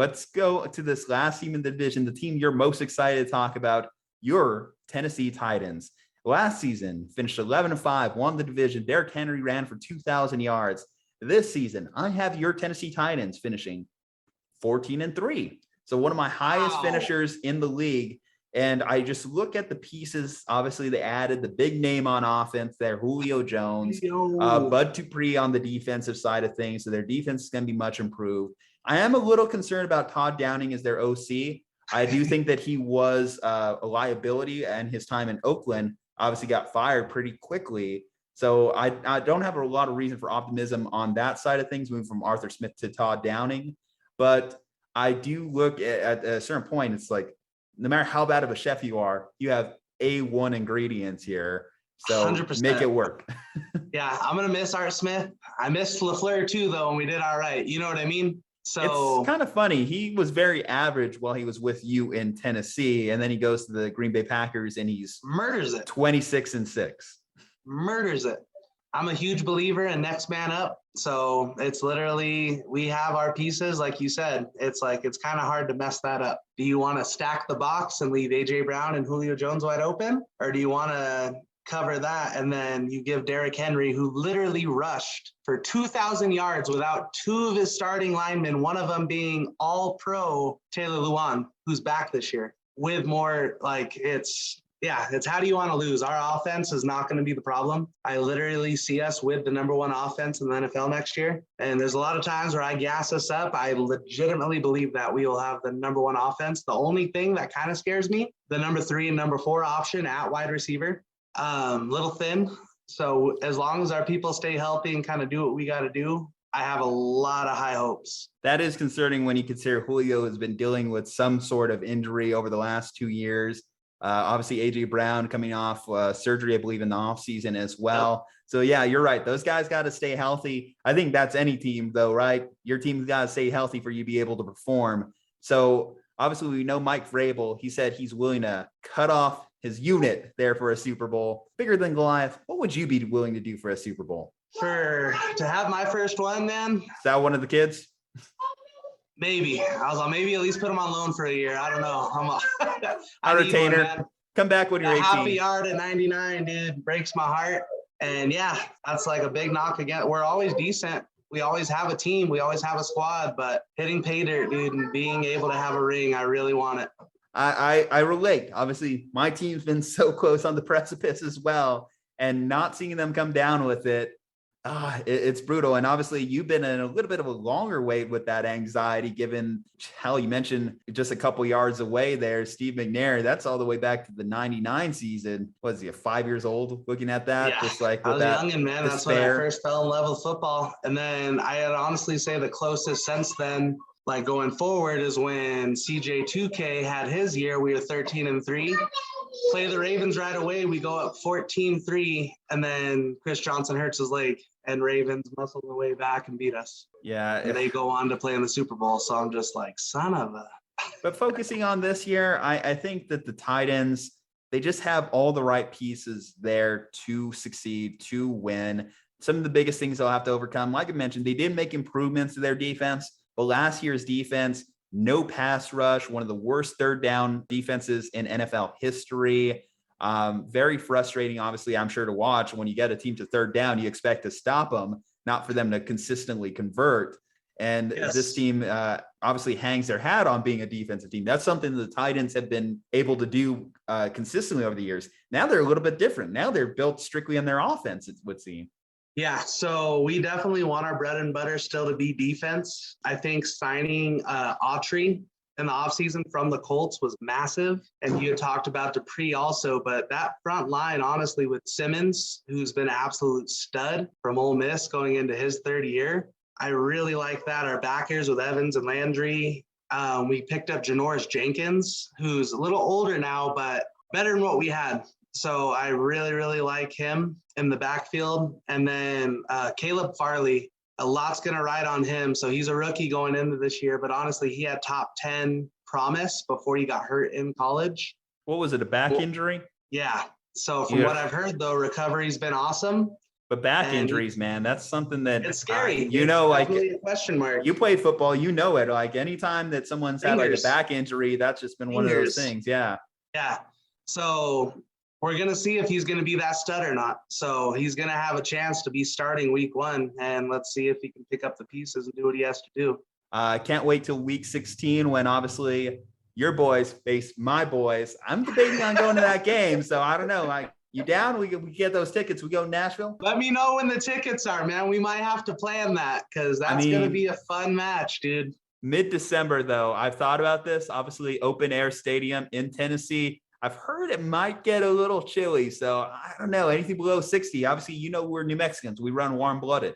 let's go to this last team in the division, the team you're most excited to talk about, your Tennessee Titans. Last season, finished 11-5, won the division. Derrick Henry ran for 2,000 yards. This season, I have your Tennessee Titans finishing 14-3. So one of my highest finishers in the league. And I just look at the pieces. Obviously, they added the big name on offense there, Julio Jones, Bud Dupree on the defensive side of things. So their defense is going to be much improved. I am a little concerned about Todd Downing as their OC. I do think that he was a liability, and his time in Oakland obviously got fired pretty quickly. So I don't have a lot of reason for optimism on that side of things, moving from Arthur Smith to Todd Downing. But I do look at a certain point, it's like, no matter how bad of a chef you are, you have A1 ingredients here. So 100%. Make it work. Yeah, I'm going to miss Art Smith. I missed LaFleur too, though, and we did all right. You know what I mean? So it's kind of funny. He was very average while he was with you in Tennessee, and then he goes to the Green Bay Packers and he's murders it. 26-6. Murders it. I'm a huge believer in next man up. So it's literally, we have our pieces, like you said. It's like, it's kind of hard to mess that up. Do you want to stack the box and leave A.J. Brown and Julio Jones wide open? Or do you want to cover that and then you give Derrick Henry, who literally rushed for 2,000 yards without two of his starting linemen, one of them being all-pro Taylor Lewan, who's back this year, with more, like, it's how do you want to lose? Our offense is not going to be the problem. I literally see us with the number one offense in the NFL next year. And there's a lot of times where I gas us up. I legitimately believe that we will have the number one offense. The only thing that kind of scares me, the number 3 and number 4 option at wide receiver, little thin. So as long as our people stay healthy and kind of do what we got to do, I have a lot of high hopes. That is concerning when you consider Julio has been dealing with some sort of injury over the last 2 years. Obviously, A.J. Brown coming off surgery, I believe, in the offseason as well. Yep. So, yeah, you're right. Those guys got to stay healthy. I think that's any team, though, right? Your team's got to stay healthy for you to be able to perform. So, obviously, we know Mike Vrabel. He said he's willing to cut off his unit there for a Super Bowl. Bigger than Goliath. What would you be willing to do for a Super Bowl? To have my first one, man. Is that one of the kids? Maybe. I was like, maybe at least put him on loan for a year. I don't know. I'm a retainer. Come back when you're 18. Happy yard at 99, dude. Breaks my heart. And yeah, that's like a big knock again. We're always decent. We always have a team. We always have a squad. But hitting pay dirt, dude, and being able to have a ring, I really want it. I relate. Obviously, my team's been so close on the precipice as well. And not seeing them come down with it, it's brutal. And obviously you've been in a little bit of a longer wait with that anxiety, given hell, you mentioned just a couple yards away there, Steve McNair, that's all the way back to the 99 season. Was he 5 years old looking at that? Yeah. Just like I was that youngin', man. That's when I first fell in love with football. And then I'd honestly say the closest since then, like going forward, is when CJ2K had his year. We were 13-3. Play the Ravens right away. We go up 14-3, and then Chris Johnson hurts his leg, and Ravens muscle the way back and beat us. Yeah. And they go on to play in the Super Bowl. So I'm just like, son of a. But focusing on this year, I think that the Titans, they just have all the right pieces there to succeed, to win. Some of the biggest things they'll have to overcome, like I mentioned, they did make improvements to their defense, but last year's defense, no pass rush, one of the worst third down defenses in NFL history. Very frustrating, obviously, I'm sure, to watch. When you get a team to third down, you expect to stop them, not for them to consistently convert. And This team obviously hangs their hat on being a defensive team. That's something the Titans have been able to do consistently over the years. Now they're a little bit different. Now they're built strictly on their offense, it would seem. Yeah, so we definitely want our bread and butter still to be defense. I think signing Autry in the offseason from the Colts was massive. And you had talked about Dupree also, but that front line, honestly, with Simmons, who's been an absolute stud from Ole Miss going into his third year, I really like that. Our backers with Evans and Landry. We picked up Janoris Jenkins, who's a little older now, but better than what we had. So I really, really like him in the backfield. And then Caleb Farley, a lot's going to ride on him. So he's a rookie going into this year, but honestly, he had top 10 promise before he got hurt in college. What was it, a back injury? Yeah. So from what I've heard, though, recovery's been awesome. But back And injuries, man, that's something that it's scary. you It's know, like definitely a question mark. you played football, you know it. Like anytime that someone's had like a Fingers. back injury, that's just been one of those Fingers. things. Yeah. Yeah. So we're going to see if he's going to be that stud or not. So he's going to have a chance to be starting week 1. And let's see if he can pick up the pieces and do what he has to do. Can't wait till week 16 when obviously your boys face my boys. I'm debating on going to that game. So I don't know. Like, you down? We get those tickets. We go to Nashville. Let me know when the tickets are, man. We might have to plan that because that's going to be a fun match, dude. Mid-December, though, I've thought about this. Obviously, open air stadium in Tennessee. I've heard it might get a little chilly. So I don't know. Anything below 60. Obviously, we're New Mexicans. We run warm-blooded.